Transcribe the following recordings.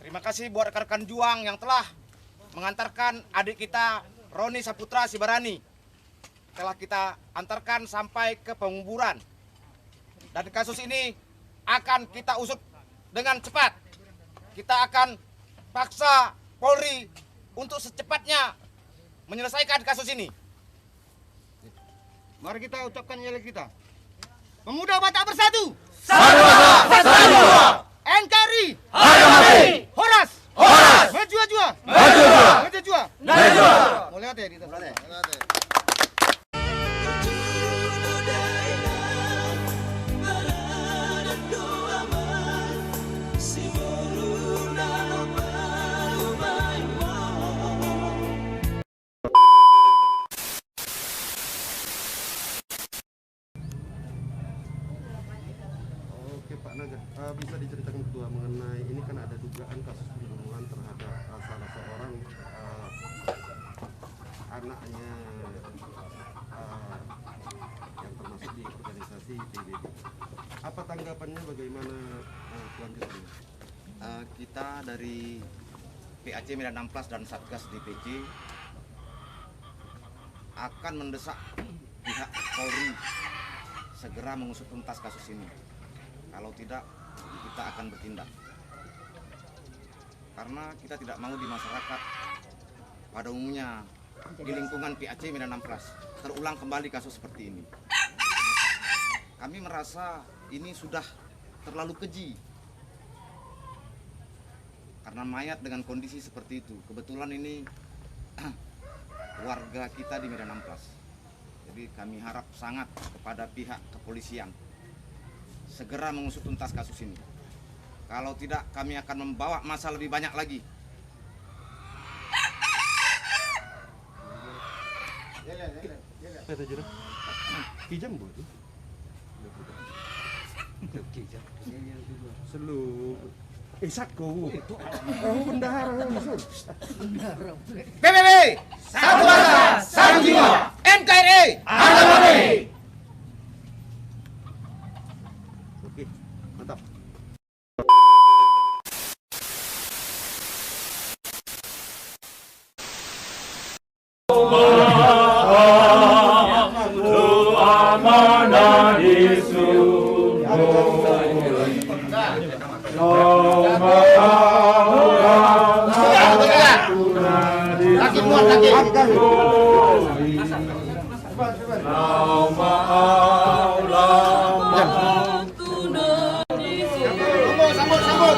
Terima kasih buat rekan-rekan juang yang telah mengantarkan adik kita Roni Saputra Sibarani. Telah kita antarkan sampai ke penguburan. Dan kasus ini akan kita usut dengan cepat. Kita akan paksa Polri untuk secepatnya menyelesaikan kasus ini. Mari kita ucapkan nilai kita. Pemuda Batak Bersatu. Satu Batak, satu jiwa. NKRI. Harga mati. Horas. Horas. Maju-jua. Maju-jua. Maju-jua. Maju-jua. Boleh ada di atas. Oke Pak Naga, bisa diceritakan Ketua mengenai ini kan ada dugaan kasus pembunuhan terhadap salah seorang anaknya yang termasuk di organisasi PBB. Apa tanggapannya, bagaimana kelanjutannya? Kita dari PAC Medan Amplas dan Satgas DPC akan mendesak pihak Polri segera mengusut tuntas kasus ini. Kalau tidak, kita akan bertindak. Karena kita tidak mau di masyarakat pada umumnya di lingkungan PAC Medan Amplas terulang kembali kasus seperti ini. Kami merasa ini sudah terlalu keji. Karena mayat dengan kondisi seperti itu. Kebetulan ini warga kita di Medan Amplas. Jadi kami harap sangat kepada pihak kepolisian segera mengusut tuntas kasus ini. Kalau tidak, kami akan membawa masa lebih banyak lagi. Kijam bu? Selu. Satko. Oh, bendahara. PBB, satu bangsa, satu jiwa. NKRI, harga mati. Oke, mantap. Amanah Yesus. Lagi buat lagi. Sambut, sambut.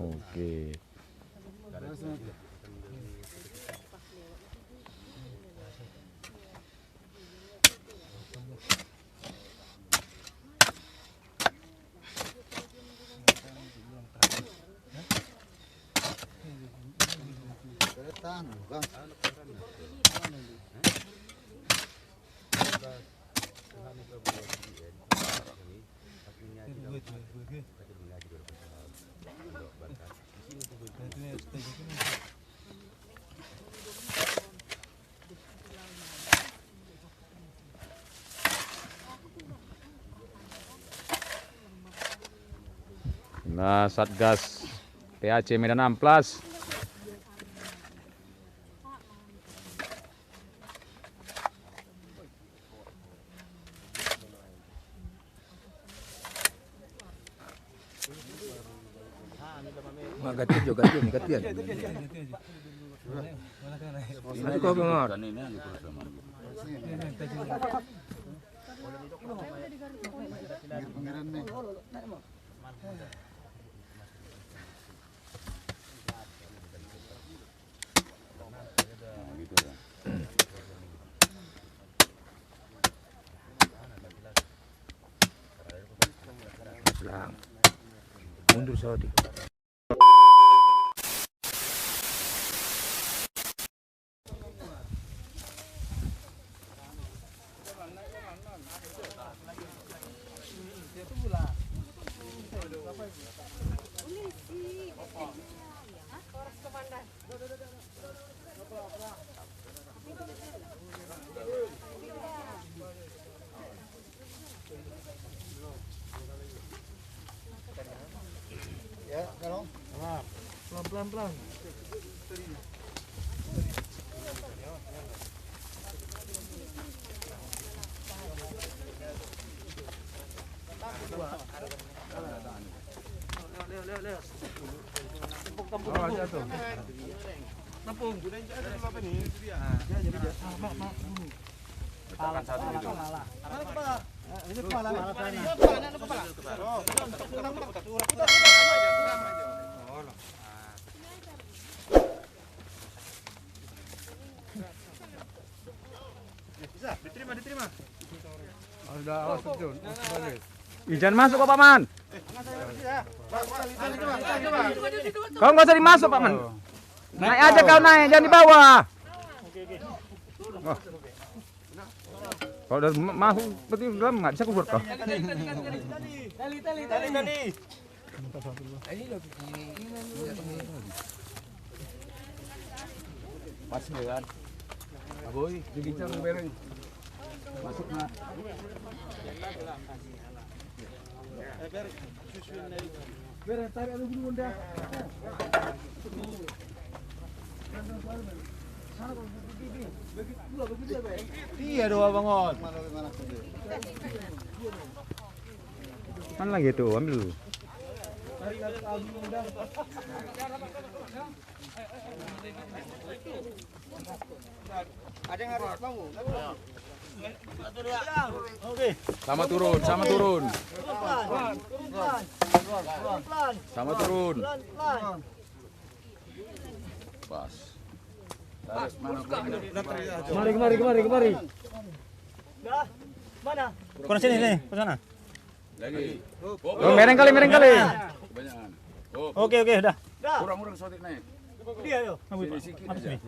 Oke. Nah, Satgas PAC Medan Amplas. Gatil juga gatil. Nanti kau dengar. Mundur Saudi. Pelan. Diterima. Izin masuk kok, Paman. Kau nggak usah dimasuk, Paman. Naik aja kau naik, jangan di bawah. Oh. Kalau udah masuk berarti dalam nggak bisa kubur kau. Tali. Pas kan. Aboy, dibincang bereng. Masuk na. Bereng tarik anu dulu dah. Iya doa bangot. Mana lagi tuh, ambil dulu. Ada yang harus bangun. Sama turun. Sama turun. Pas. Kemari. Mana? Kurang sini nih, ke sana. Lagi. Oh, mereng kali. Kebanyakan. Oke, udah. Kurang sotik naik. Dia yo. Sini sikit aja.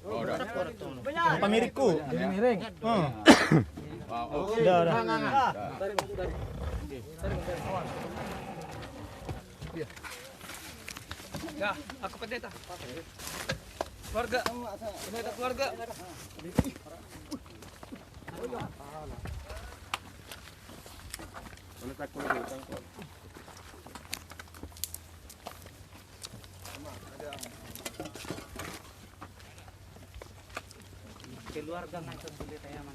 Oh, udah. Pamirikku. Miring. Udah. Ya, aku pendeta. Keluarga. Pendeta keluarga. Keluarga macam pendeta yang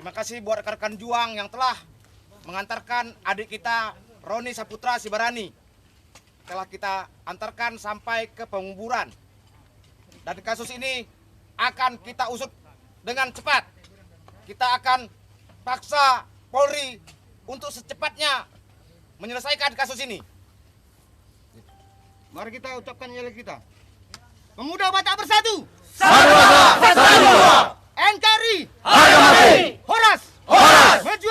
Terima kasih buat rekan-rekan juang yang telah mengantarkan adik kita Roni Saputra Sibarani. Telah kita antarkan sampai ke penguburan. Dan kasus ini akan kita usut dengan cepat. Kita akan paksa Polri untuk secepatnya menyelesaikan kasus ini. Mari kita ucapkan yel kita. Pemuda Batak Bersatu. NKRI. Horas. Maju.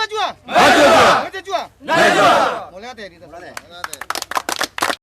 Mulai hati.